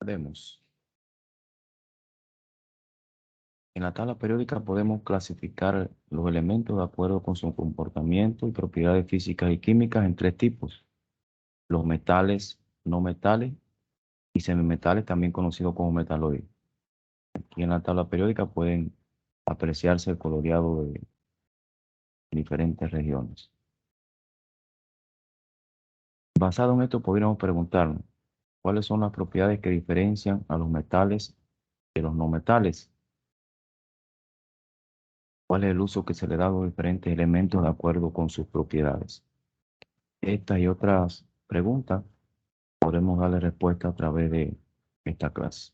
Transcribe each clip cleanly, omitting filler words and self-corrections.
Podemos. En la tabla periódica podemos clasificar los elementos de acuerdo con su comportamiento y propiedades físicas y químicas en tres tipos: los metales, no metales y semimetales, también conocidos como metaloides. Aquí en la tabla periódica pueden apreciarse el coloreado de diferentes regiones. Basado en esto, podríamos preguntarnos cuáles son las propiedades que diferencian a los metales de los no metales. ¿Cuál es el uso que se le da a los diferentes elementos de acuerdo con sus propiedades? Estas y otras preguntas podremos darle respuesta a través de esta clase.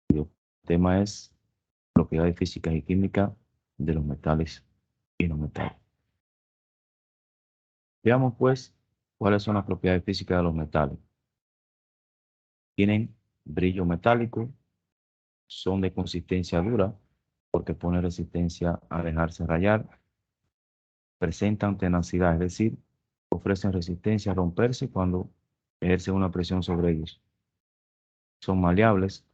El tema es propiedades físicas y químicas de los metales y no metales. Veamos pues cuáles son las propiedades físicas de los metales. Tienen brillo metálico, son de consistencia dura porque pone resistencia a dejarse rayar, presentan tenacidad, es decir, ofrecen resistencia a romperse cuando ejercen una presión sobre ellos. Son maleables,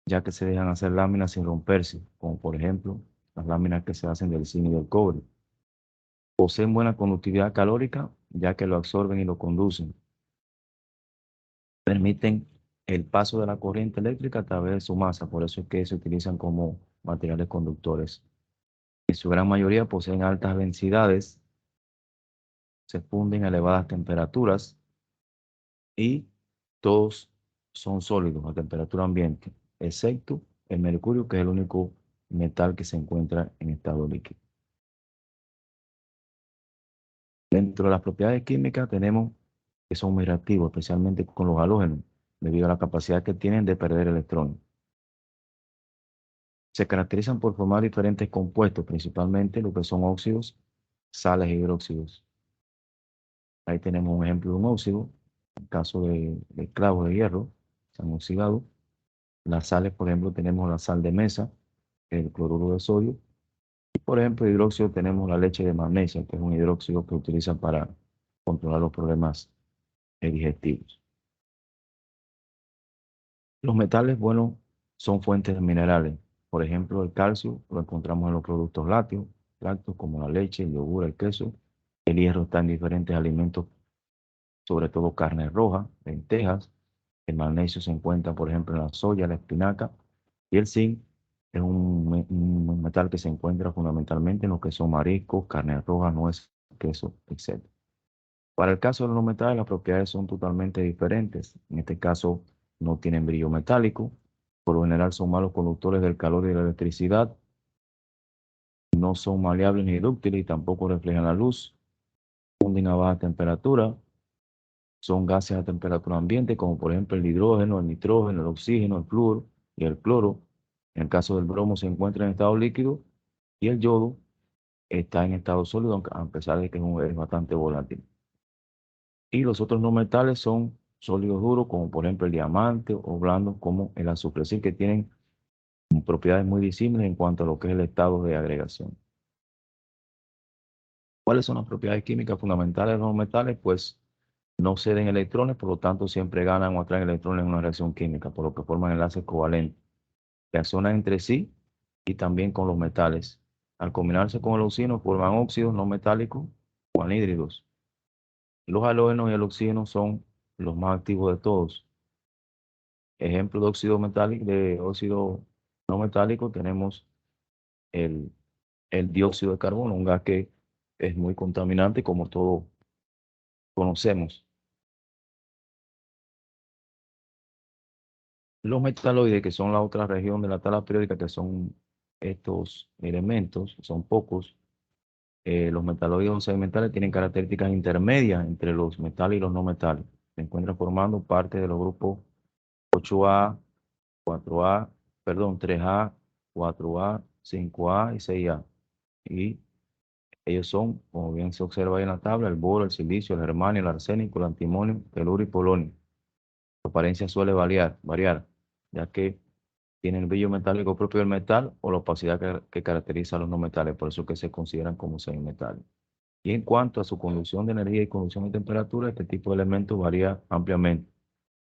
ya que se dejan hacer láminas sin romperse, como por ejemplo las láminas que se hacen del zinc y del cobre. Poseen buena conductividad calórica, ya que lo absorben y lo conducen. Permiten el paso de la corriente eléctrica a través de su masa, por eso es que se utilizan como materiales conductores. En su gran mayoría poseen altas densidades, se funden a elevadas temperaturas y todos son sólidos a temperatura ambiente, excepto el mercurio, que es el único metal que se encuentra en estado líquido. Dentro de las propiedades químicas tenemos que son muy reactivos, especialmente con los halógenos, debido a la capacidad que tienen de perder electrones. Se caracterizan por formar diferentes compuestos, principalmente lo que son óxidos, sales e hidróxidos. Ahí tenemos un ejemplo de un óxido, en el caso de clavos de hierro, se han oxidado. Las sales, por ejemplo, tenemos la sal de mesa, el cloruro de sodio. Y, por ejemplo, hidróxido tenemos la leche de magnesia, que es un hidróxido que utilizan para controlar los problemas digestivos. Los metales, bueno, son fuentes de minerales. Por ejemplo, el calcio lo encontramos en los productos lácteos como la leche, el yogur, el queso. El hierro está en diferentes alimentos, sobre todo carne roja, lentejas. El magnesio se encuentra, por ejemplo, en la soya, la espinaca. Y el zinc es un metal que se encuentra fundamentalmente en lo que son mariscos, carne roja, nuez, queso, etc. Para el caso de los metales, las propiedades son totalmente diferentes. En este caso, no tienen brillo metálico. Por lo general, son malos conductores del calor y de la electricidad. No son maleables ni dúctiles y tampoco reflejan la luz. Funden a baja temperatura. Son gases a temperatura ambiente, como por ejemplo el hidrógeno, el nitrógeno, el oxígeno, el flúor y el cloro. En el caso del bromo se encuentra en estado líquido y el yodo está en estado sólido, a pesar de que es bastante volátil. Y los otros no metales son sólidos duros, como por ejemplo el diamante, o blandos como el azufre, es decir, que tienen propiedades muy disímiles en cuanto a lo que es el estado de agregación. ¿Cuáles son las propiedades químicas fundamentales de los metales? Pues no ceden electrones, por lo tanto siempre ganan o atraen electrones en una reacción química, por lo que forman enlaces covalentes. Reaccionan entre sí y también con los metales. Al combinarse con el oxígeno forman óxidos no metálicos o anhídridos. Los halógenos y el oxígeno son los más activos de todos. Ejemplo de óxido metálico, de óxido no metálico, tenemos el, el dióxido de carbono, un gas que es muy contaminante, como todos conocemos. Los metaloides, que son la otra región de la tabla periódica, que son estos elementos, son pocos. Los metaloides o sedimentales tienen características intermedias entre los metales y los no metales. Se encuentran formando parte de los grupos 8A, 4A, perdón, 3A, 4A, 5A y 6A. Y ellos son, como bien se observa ahí en la tabla, el boro, el silicio, el germanio, el arsénico, el antimonio, el teluro y polonio. Su apariencia suele variar, ya que tienen el brillo metálico propio del metal o la opacidad que caracteriza a los no metales, por eso que se consideran como semimetales. Y en cuanto a su conducción de energía y conducción de temperatura, este tipo de elementos varía ampliamente.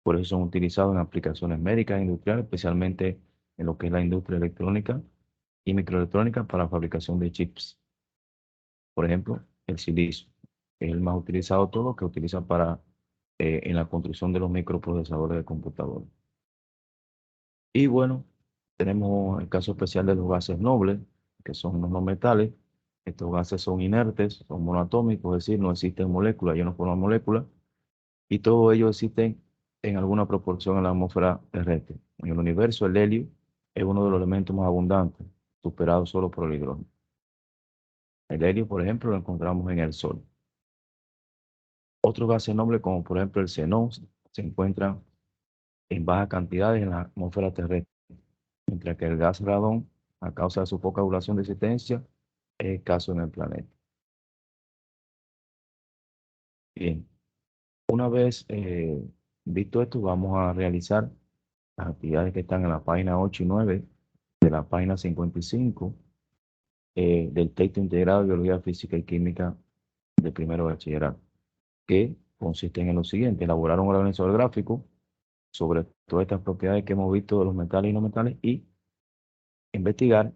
Por eso son utilizados en aplicaciones médicas e industriales, especialmente en lo que es la industria electrónica y microelectrónica para la fabricación de chips. Por ejemplo, el silicio, que es el más utilizado de todo, que utiliza para en la construcción de los microprocesadores de computadores. Y bueno, tenemos el caso especial de los gases nobles, que son unos no metales. Estos gases son inertes, son monoatómicos, es decir, no existen moléculas, ellos no forman moléculas, y todos ellos existen en alguna proporción en la atmósfera terrestre. En el universo, el helio es uno de los elementos más abundantes, superado solo por el hidrógeno. El helio, por ejemplo, lo encontramos en el Sol. Otros gases nobles, como por ejemplo el xenón, se encuentran en bajas cantidades en la atmósfera terrestre, mientras que el gas radón, a causa de su poca duración de existencia, es escaso en el planeta. Bien, una vez visto esto, vamos a realizar las actividades que están en la página 8 y 9 de la página 55 del texto integrado de Biología Física y Química de primero de bachillerato, que consisten en lo siguiente: elaborar un organizador gráfico sobre todas estas propiedades que hemos visto de los metales y no metales y investigar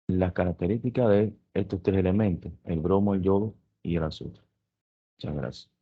las características de estos tres elementos, el bromo, el yodo y el azufre. Muchas gracias.